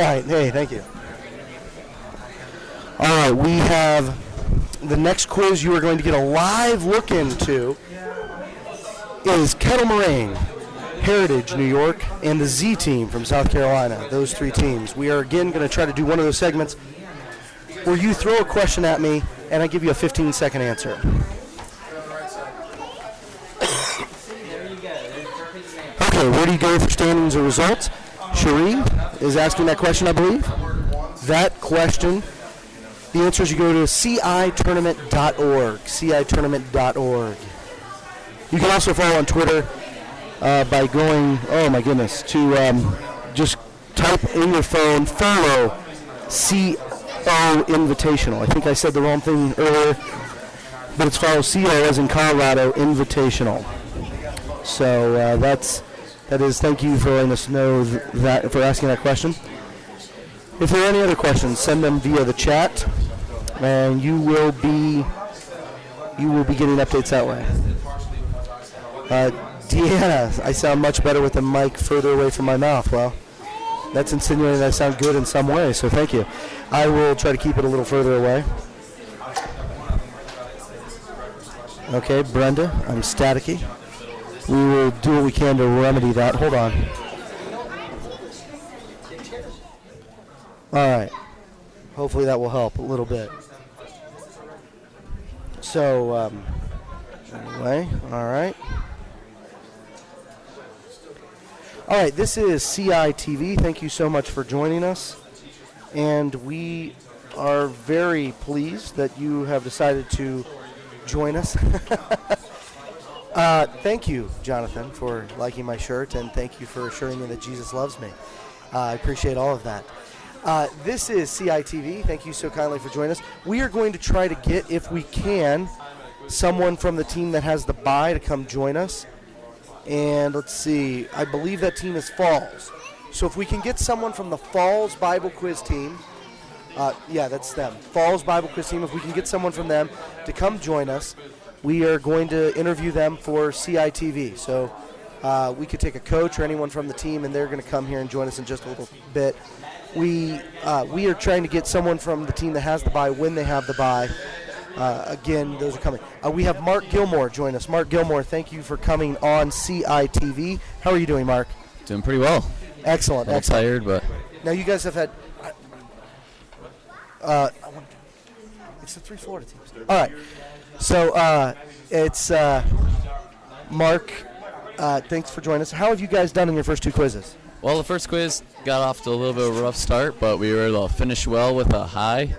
right. Hey, thank you. All right, we have the next quiz you are going to get a live look into is Kettle Moraine, Heritage, New York, and the Z Team from South Carolina, those three teams. We are, again, going to try to do one of those segments where you throw a question at me and I give you a 15-second answer. Okay, where do you go for standings or results? Cherie is asking that question, I believe. That question, the answer is you go to CI2012.org, CI2012.org. You can also follow on Twitter by going, oh my goodness, to just type in your phone, follow CO Invitational. I think I said the wrong thing earlier, but it's follow CO as in Colorado Invitational. So that is, thank you for letting us know that, for asking that question. If there are any other questions, send them via the chat, and you will be getting updates that way. Deanna, I sound much better with the mic further away from my mouth. Well, that's insinuating that I sound good in some way, so thank you. I will try to keep it a little further away. Okay, Brenda, I'm staticky. We will do what we can to remedy that. Hold on. All right. Hopefully that will help a little bit. So, anyway, all right. All right, this is CI TV. Thank you so much for joining us. And we are very pleased that you have decided to join us. Thank you, Jonathan, for liking my shirt, and thank you for assuring me that Jesus loves me. I appreciate all of that. This is CI TV. Thank you so kindly for joining us. We are going to try to get, if we can, someone from the team that has the bye to come join us. And let's see, I believe that team is Falls. So if we can get someone from the Falls Bible Quiz team, yeah, that's them, Falls Bible Quiz team, if we can get someone from them to come join us, we are going to interview them for CI TV. So we could take a coach or anyone from the team, and they're going to come here and join us in just a little bit. We are trying to get someone from the team that has the bye when they have the bye. Again, those are coming. We have Mark Gilmore join us. Mark Gilmore, thank you for coming on CI TV. How are you doing, Mark? Doing pretty well. Excellent. A little tired, but... Now, you guys have had... it's the three Florida teams. All right. So, it's Mark. Thanks for joining us. How have you guys done in your first two quizzes? Well, the first quiz got off to a little bit of a rough start, but we were able to finish well with a high.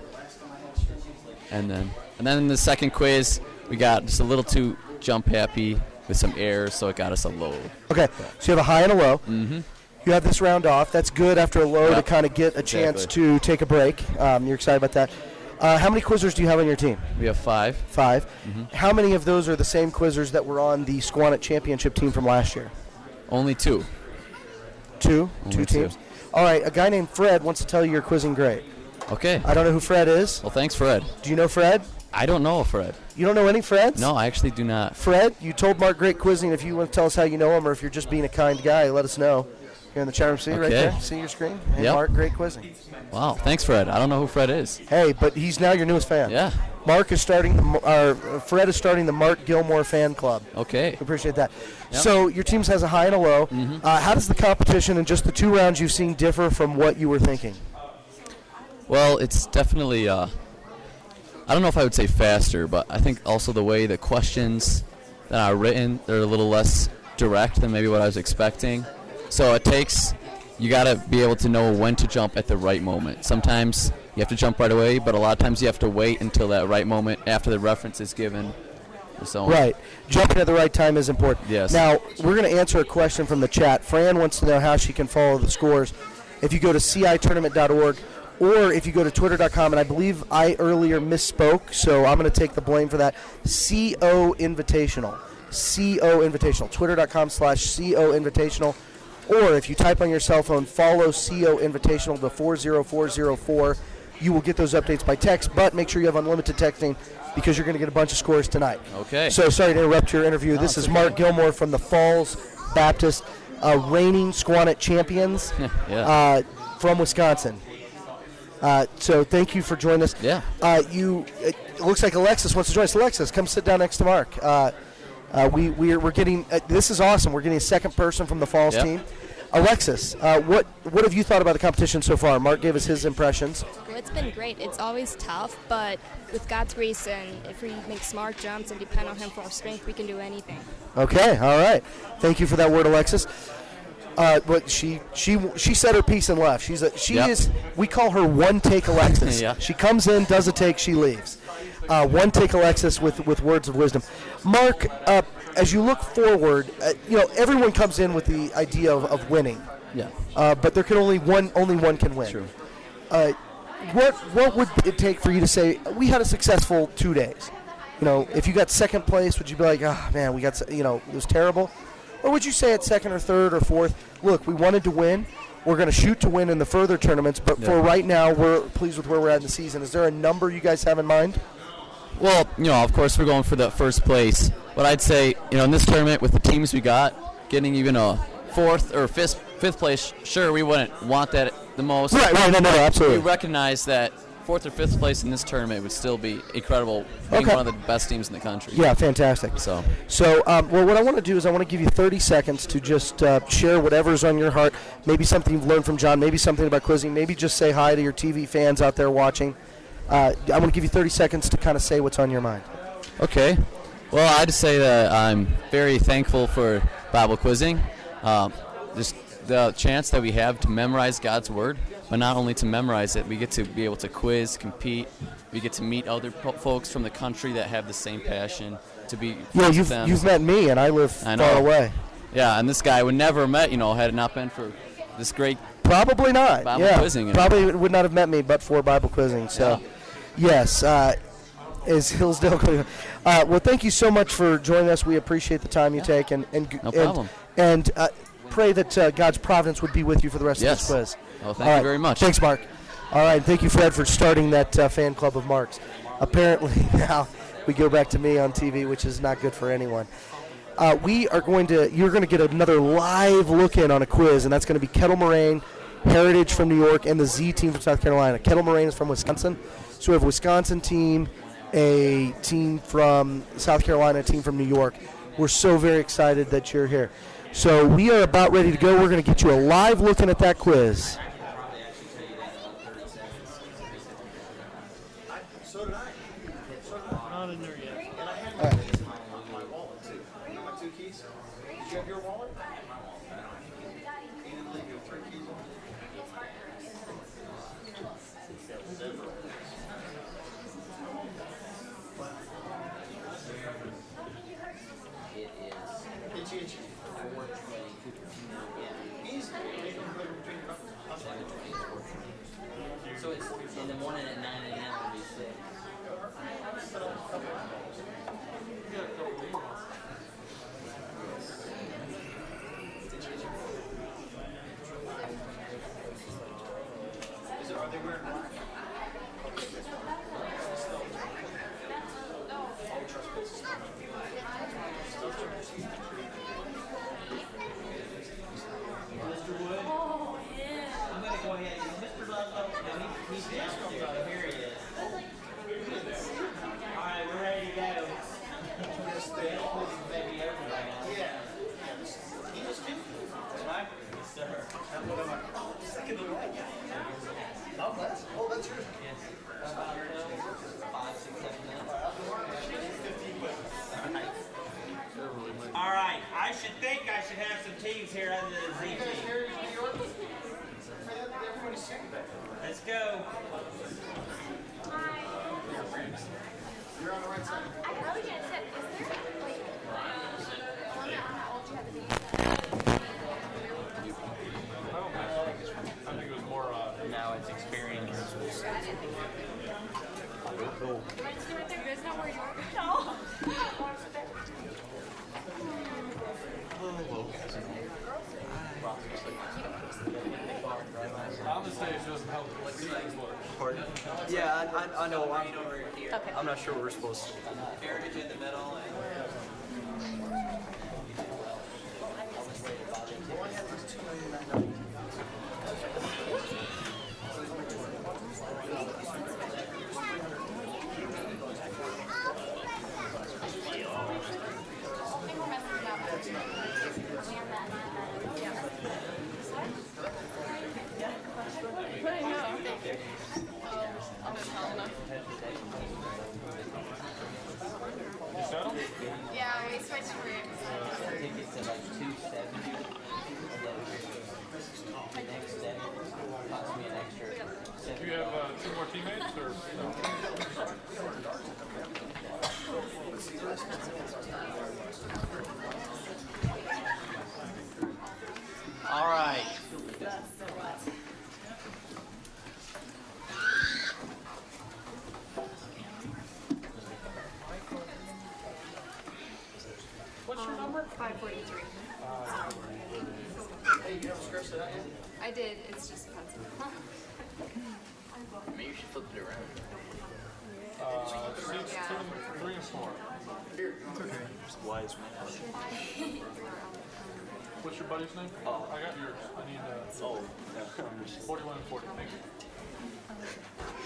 And then in the second quiz, we got just a little too jump happy with some errors, so it got us a low. Okay, so you have a high and a low. Mm-hmm. You have this round off. That's good after a low to kind of get a chance to take a break. You're excited about that. How many quizzers do you have on your team? We have 5. 5. Mm-hmm. How many of those are the same quizzers that were on the Squannet Championship team from last year? Only 2. 2? Only 2 teams? 2. All right, a guy named Fred wants to tell you you're quizzing great. Okay. I don't know who Fred is. Well, thanks, Fred. Do you know Fred? I don't know Fred. You don't know any Freds? No, I actually do not. Fred, you told Mark great quizzing. If you want to tell us how you know him or if you're just being a kind guy, let us know. Here in the chat room, see right there? See your screen? Hey, yep. Mark, great quizzing. Wow, thanks, Fred. I don't know who Fred is. Hey, but he's now your newest fan. Yeah. Mark is starting Fred is starting the Mark Gilmore fan club. Okay. We appreciate that. Yep. So your team has a high and a low. Mm-hmm. How does the competition in just the 2 rounds you've seen differ from what you were thinking? Well, it's definitely, I don't know if I would say faster, but I think also the way the questions that are written, they're a little less direct than maybe what I was expecting. So you got to be able to know when to jump at the right moment. Sometimes you have to jump right away, but a lot of times you have to wait until that right moment after the reference is given. And so on. Right. Jumping at the right time is important. Yes. Now, we're going to answer a question from the chat. Fran wants to know how she can follow the scores. If you go to CI2012.org, or if you go to twitter.com, and I believe I earlier misspoke, so I'm going to take the blame for that, CO Invitational. CO Invitational. Twitter.com/CO Invitational. Or if you type on your cell phone, follow CO Invitational to 40404, you will get those updates by text, but make sure you have unlimited texting because you're going to get a bunch of scores tonight. Okay. So sorry to interrupt your interview. This is Mark Gilmore from the Falls Baptist, reigning Squannet champions. Yeah. from Wisconsin. So thank you for joining us. Yeah. It looks like Alexis wants to join us. Alexis, come sit down next to Mark. We're getting this is awesome. We're getting a second person from the Falls team. Alexis, what have you thought about the competition so far? Mark gave us his impressions. Well, it's been great. It's always tough, but with God's grace and if we make smart jumps and depend on Him for our strength, we can do anything. Okay, all right. Thank you for that word, Alexis. But she said her piece and left. She is. We call her one take Alexis. Yeah. She comes in, does a take, she leaves. One take Alexis with words of wisdom. Mark, as you look forward, everyone comes in with the idea of winning. Yeah. But there can only one can win. True. What would it take for you to say we had a successful 2 days? If you got second place, would you be like, oh man, we got it was terrible? Or would you say at second or third or fourth, look, we wanted to win. We're going to shoot to win in the further tournaments, but for right now, we're pleased with where we're at in the season. Is there a number you guys have in mind? Well, of course, we're going for the first place. But I'd say, in this tournament, with the teams we got, getting even a fourth or fifth place, sure, we wouldn't want that the most. Right, no, absolutely. We recognize that fourth or fifth place in this tournament would still be incredible, being one of the best teams in the country. Yeah, fantastic. So what I want to do is I want to give you 30 seconds to just share whatever's on your heart, maybe something you've learned from John, maybe something about quizzing, maybe just say hi to your TV fans out there watching. I'm going to give you 30 seconds to kind of say what's on your mind. Okay. Well, I'd say that I'm very thankful for Bible quizzing. Just the chance that we have to memorize God's Word, but not only to memorize it, we get to be able to quiz, compete. We get to meet other folks from the country that have the same passion to be friends with them. You've met me, and I live far away. Yeah, and this guy I would never have met, had it not been for this great Probably not. Bible quizzing. Probably would not have met me but for Bible quizzing. So, yes, is Hillsdale. Well, thank you so much for joining us. We appreciate the time you take, and no problem. And pray that God's providence would be with you for the rest of this quiz. Well, thank you very much. Thanks, Mark. All right, thank you, Fred, for starting that fan club of Mark's. Apparently now we go back to me on TV, which is not good for anyone. You're going to get another live look in on a quiz, and that's going to be Kettle Moraine, Heritage from New York, and the Z team from South Carolina. Kettle Moraine is from Wisconsin, so we have a Wisconsin team, a team from South Carolina, a team from New York. We're so very excited that you're here. So we are about ready to go. We're going to get you a live look in at that quiz. Not in there yet. All right. So it's in the morning at 9 a.m. will be 6. All right, I should have some teams here other than the Z team. Let's go. You're on the right side. I really can't sit. Is there like one that how old you have to be? I think it was more Now it's experience. Let's do it there. There's nowhere you are. No. on the stage doesn't help these things work. Pardon? Yeah, I know. Okay. I'm not sure what we're supposed to do. Heritage in the middle. And You settle? Yeah, we switched rooms. Take it to like 270. The next day cost me an extra Do you have 2 more teammates or no? All right. What's your number? 543. I did. It's just pencil. Maybe you should flip it around. Seats 2, 3, and 4. Wise man. What's your buddy's name? Oh, I got yours. I need 41 and 40. Thank you.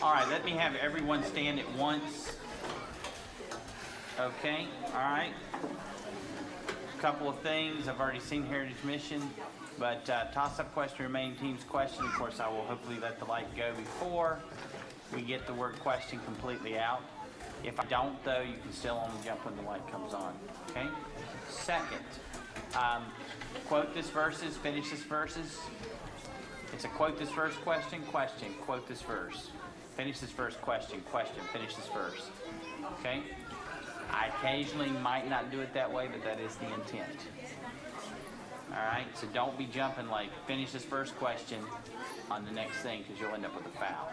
All right, let me have everyone stand at once. Okay, all right. Couple of things. I've already seen Heritage Mission, but toss-up question, remaining team's question. Of course, I will hopefully let the light go before we get the word question completely out. If I don't, though, you can still only jump when the light comes on. Okay? Second, quote this verses, finish this verses. It's a quote this verse question, question, quote this verse. Finish this verse question, question, finish this verse. Okay? I occasionally might not do it that way, but that is the intent. All right? So don't be jumping like finish this first question on the next thing because you'll end up with a foul.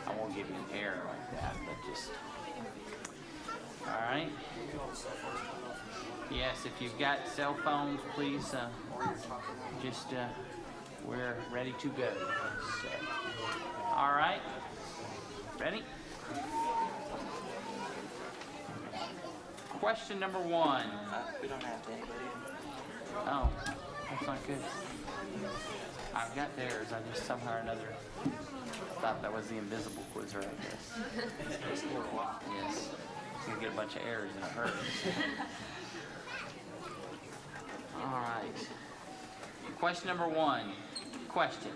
I won't give you an error like that, but just... All right? Yes, if you've got cell phones, please we're ready to go. So, all right? Ready? Question number 1. We don't have to anybody. Oh, that's not good. I've got theirs. I just somehow or another thought that was the invisible quizzer, I guess. Yes. It's going to get a bunch of errors in a hurry. All right. Question number 1. Question.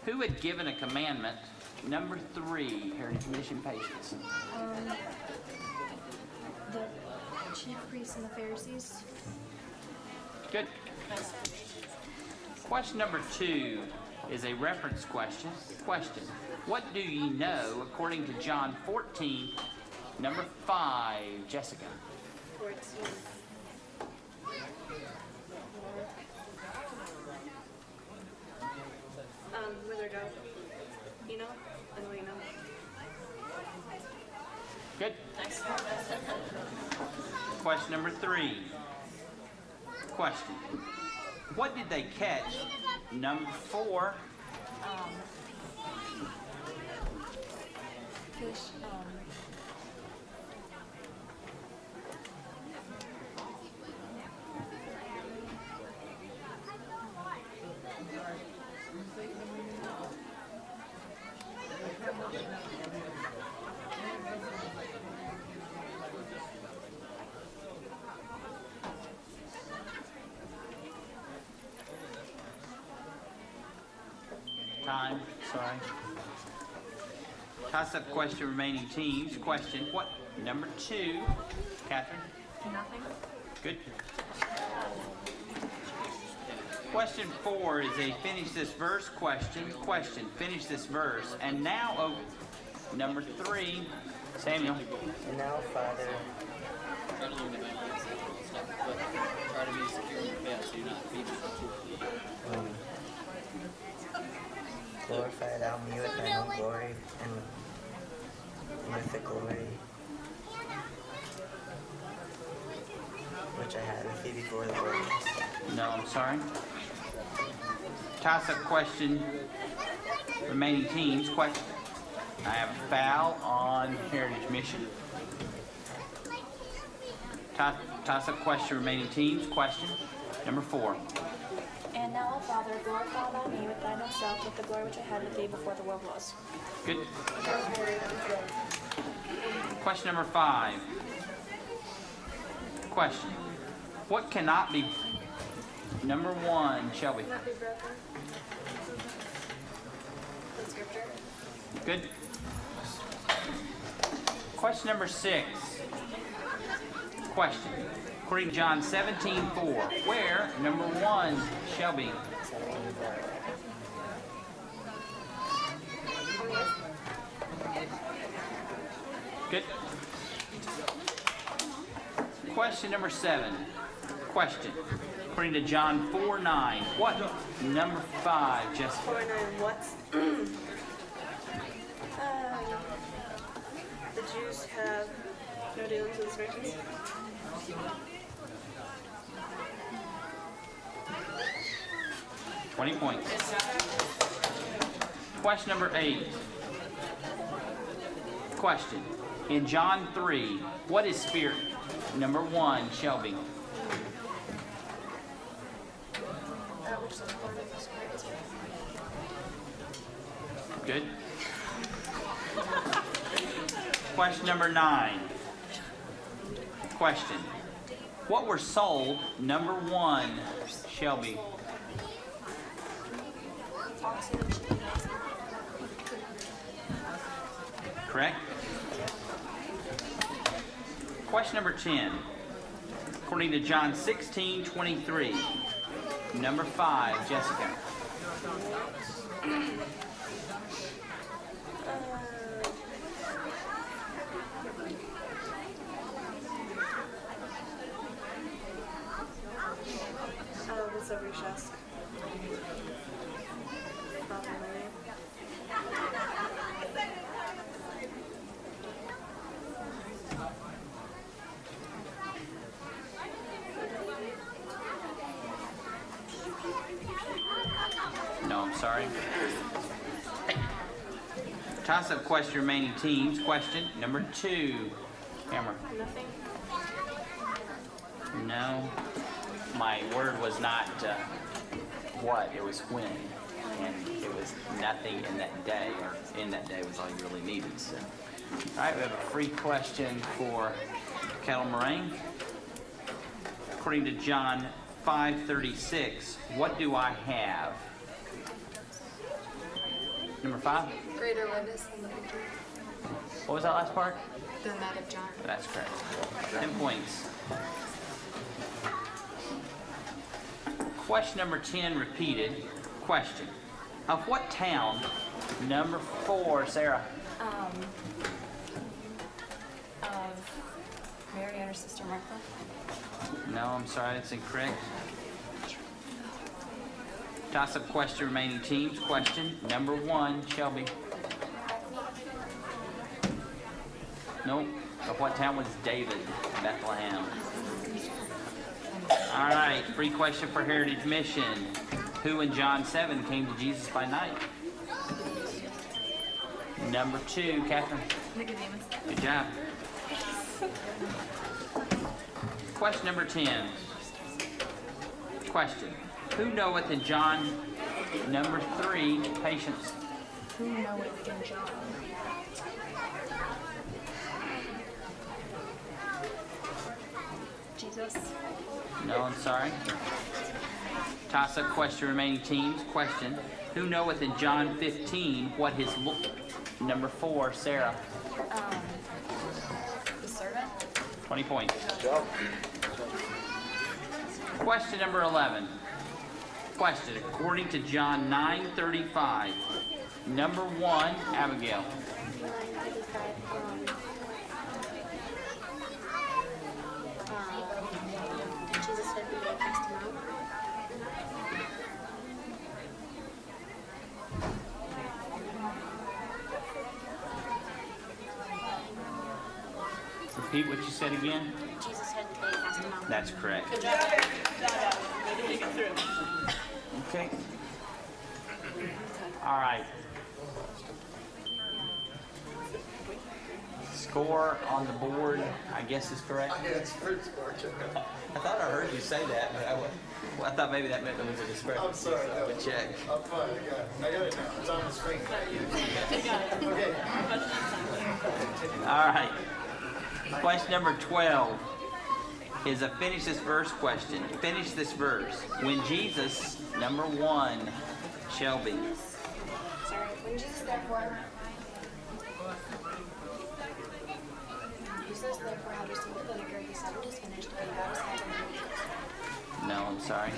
Who had given a commandment? Number 3, Heritage Mission Patience. The chief priests and the Pharisees. Good. Question number 2 is a reference question. Question. What do ye know according to John 14, number 5? Jessica. 14. Where they go? You know? I know you know. Good. Question number 3. Question. What did they catch? Number 4. Fish. Time. Sorry. Toss-up question, remaining teams. Question. What? Number 2. Catherine. Nothing. Good. Question 4 is a finish this verse question. Question. Finish this verse. And now, number 3. Samuel. And now, Father, Try to learn about stuff, but try to be secure in your faith so you're not beating glorify thou me with thine own glory and with the glory which I had with thee before the world. No, I'm sorry. Toss-up question, remaining teams. Question. I have a foul on Heritage Mission. Toss-up question, remaining teams. Question. Number 4. And now, O Father, glorify thou me with thine own self, with the glory which I had with thee before the world was. Good. Question number 5. Question. What cannot be... Number 1, Shelby. Cannot be broken. The scripture. Good. Question number 6. Question. According to John 17:4, where, number 1, Shelby? Good. Question number 7. Question. According to John 4:9, what? Number 5, Jessica. 4:9, what? The Jews have no dealings with the Samaritans. $20 points. Question number 8. Question. In John 3, what is spirit? Number 1, Shelby. Good. Question number 9. Question. What were sold? Number 1, Shelby. Correct. Question number 10. According to John 16:23, number 5, Jessica. What's over your chest? No, I'm sorry. Toss-up question remaining teams. Question number 2. Hammer. Nothing. No. My word was not what, it was when. And it was nothing in that day, or in that day was all you really needed. So. All right, we have a free question for Kettle Moraine. According to John 5:36, what do I have? Number 5? Greater witness than the picture. What was that last part? Than that of John. That's correct. 10 points. Question number 10 repeated. Question. Of what town? Number 4, Sarah. Of Mary and her sister Martha. No, I'm sorry, that's incorrect. Toss-up question remaining teams. Question number 1, Shelby. Nope. Of what town was David? Bethlehem. All right, free question for Heritage Mission. Who in John 7 came to Jesus by night? Number 2, Catherine. Nicodemus. Good job. Question number 10. Question. Who knoweth in John number 3, Patience? Who knoweth in John? Jesus. No, I'm sorry. Toss-up question remaining teams. Question. Who knoweth in John 15 what his number 4, Sarah? The servant. 20 points. Question number 11. Question. According to John 9:35, number 1, Abigail. Jesus said we may cast him out. Repeat what you said again. Jesus said they cast him out. That's correct. Good job. Take it through. Okay. All right. Score on the board, I guess, is correct. Yes, first score. I thought I heard you say that, but I thought maybe that meant there was a discrepancy. I'm sorry. So I would check. I'm fine. I got it now. It's on the screen. Okay. All right. Question number 12 is a finish this verse question. Finish this verse. When Jesus, number 1, Shelby. Sorry. When Jesus therefore Jesus therefore had received the vinegar, he said, "It is finished," and bowed his head and breathed. No, I'm sorry.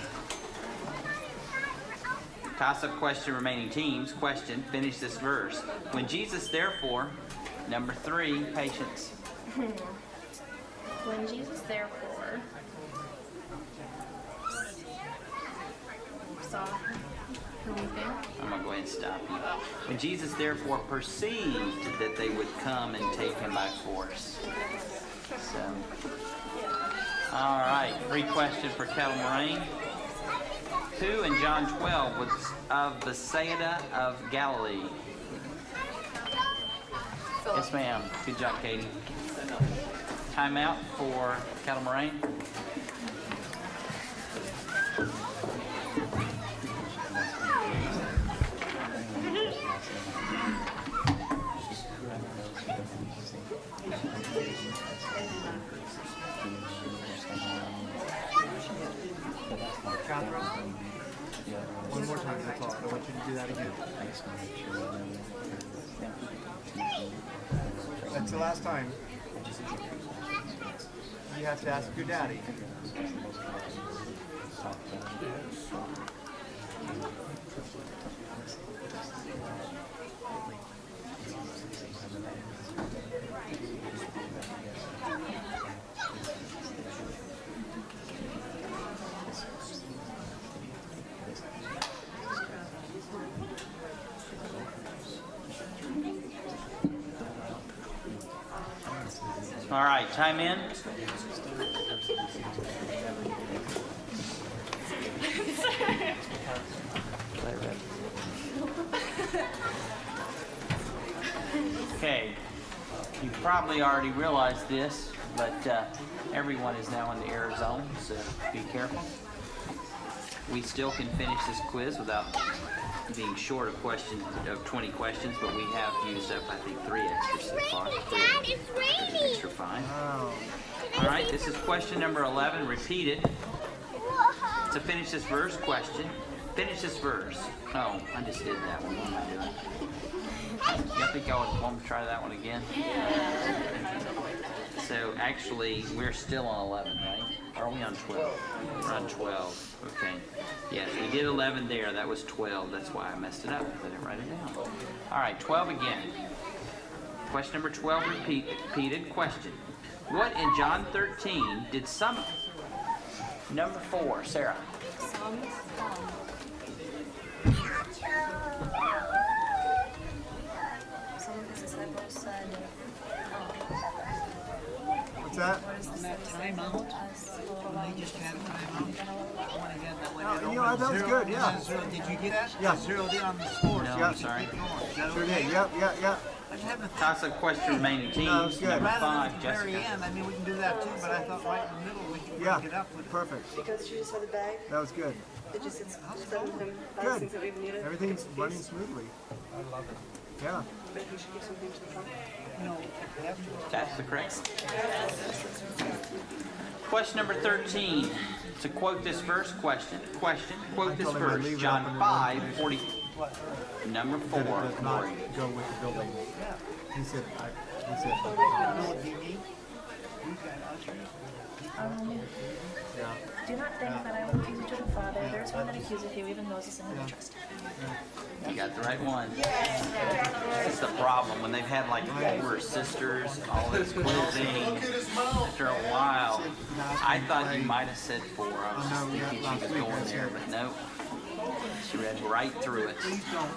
Toss-up question, remaining teams. Question, finish this verse. When Jesus therefore, number 3, patience. When Jesus therefore saw her weeping. I'm going to go ahead and stop you. When Jesus therefore perceived that they would come and take him by force. So, all right, 3 questions for Kettle Moraine. Who in John 12 was of Bethsaida of Galilee? Yes, ma'am. Good job, Katie. Timeout for Kettle Moraine. One more time, that's all. I want you to do that again. That's the last time. You have to ask your daddy. All right, time in. Okay, you probably already realized this, but everyone is now in the error zone, so be careful. We still can finish this quiz without being short of 20 questions, but we have used up, I think, 3 extras so far. Dad, it's raining. Extra 5. All right, this is question number 11, repeated. To finish this verse question, finish this verse. Oh, I just did that one. What am I doing? You think I would want to try that one again? So actually, we're still on 11, right? Or are we on 12? We're on 12. Okay. Yes, we did 11 there. That was 12. That's why I messed it up. I didn't write it down. All right, 12 again. Question number 12 repeated. Question. What in John 13 did some... Number 4, Sarah. Some of his disciples said, What's that? timeout? Just had a timeout. That was good, yeah. Did you get that? Yeah. Zeroed in on the scores. No, Yeah. I'm sorry. Sure did. Yep. I just having a Toss-up question remaining teams. No, it's good. Number rather than 5, at the very Jessica. end. I mean, we can do that too, but I thought right in the middle we could break it up with Perfect. Because you just had a bag, That was good. it just sits instead of him buy Good. things that we've needed. Everything's running smoothly. I love it. Yeah. But you should give something to the front. No, we have to. That's the correct. Question number 13. To quote this verse, question, quote this told him I'd verse, leave it John up and 5:40. Number That 4, it does not Lori. go with the building. He said, You know what you need? We've got ushers. yeah. Do not think that I will accuse you to the Father. There is one that accuseth you, even Moses, in whom you trust. You got the right one. That's the problem. When they've had like older sisters, all this quizzing, after a while, I thought you might have said 4. I was just thinking she was going there, but no. She read right through it. Please don't. All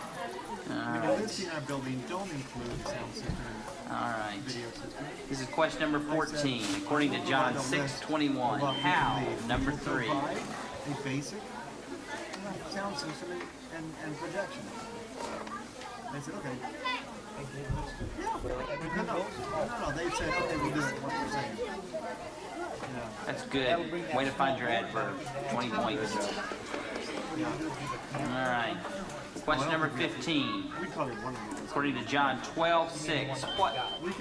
When right. you're in our building, don't include sound system All right. and video system. This is question number 14. According to John 6:21, how, number 3, Provide a basic sound system and projection. They said, okay. No. They said, okay, we'll do it. What you're saying. that's good. Way to find your adverb. 20 points. All right. Question number 15. We probably won them. According to John 12:6, what?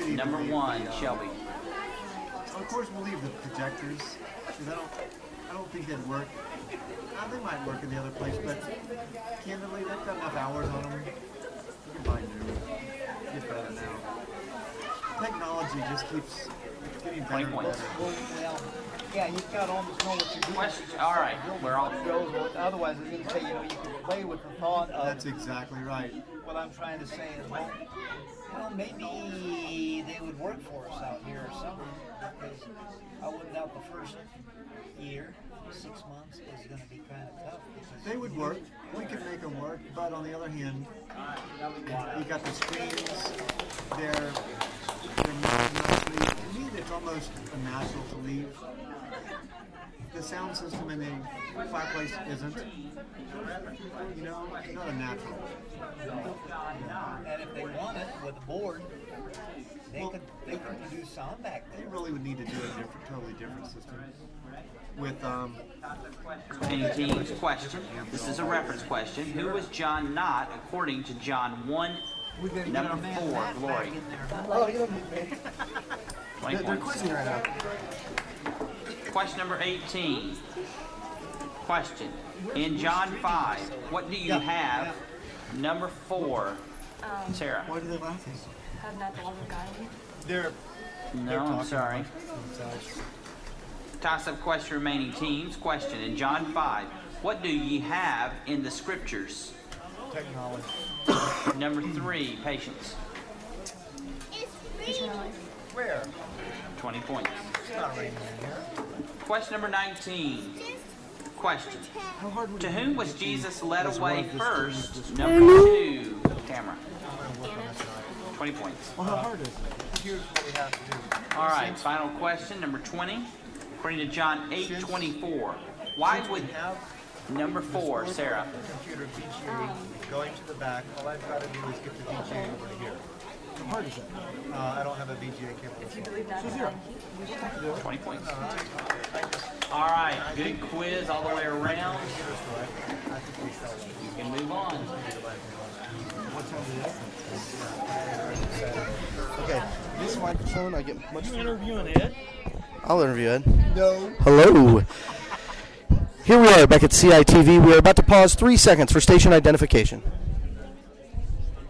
Number 1, Shelby. Of course, we'll leave the projectors because I don't think they'd work. They might work in the other place, but candidly, they've got enough hours on them. You can buy new. Get better now. Technology just keeps getting 20 better. points. Well, yeah, you've got to almost know what you're doing. Question. All right, we're all. Otherwise, I was going to say, you know, you can play with the thought of. That's exactly right. What I'm trying to say is, well, maybe they would work for us out here or something, because I wouldn't doubt the first year, 6 months, is going to be kind of tough. They would work. We could make them work, but on the other hand, you got the screens. They're mostly, to me, it's almost a natural to leave. The sound system in the fireplace isn't. You know, not a natural. And if they want it with a board, they could produce sound back there. They really would need to do a totally different system. With Any team's question. This is a reference question. Who was John not according to John 1, number 4, Glory? Oh, you don't need me. 20 They're points. quizzing right now. Question number 18. Question. In John 5, what do you have? Number 4, Sarah. Why do they laugh? Have not the love of God in you? They're No, I'm sorry. Toss-up question remaining teams. Question. In John 5, what do ye have in the scriptures? technology. Number 3, patience. Where? 20 points. It's not raining in here. Question number 19. Question. To whom was Jesus led away first? Number 2, camera. 20 points. Well, how hard is it? Here's what we have to do. All right, final question, number 20. According to John 8:24, why would number 4, Sarah? Computer VGA going to the back. All I've got to do is get the VGA over to here. How hard is it? I don't have a VGA cable. If you believe that, So zero. 20 points. All right, good quiz all the way around. You can move on. What time is it? Okay, this microphone, I get much. You interviewing Ed? I'll interview Ed. No. Hello. Here we are back at CI TV. We are about to pause 3 seconds for station identification.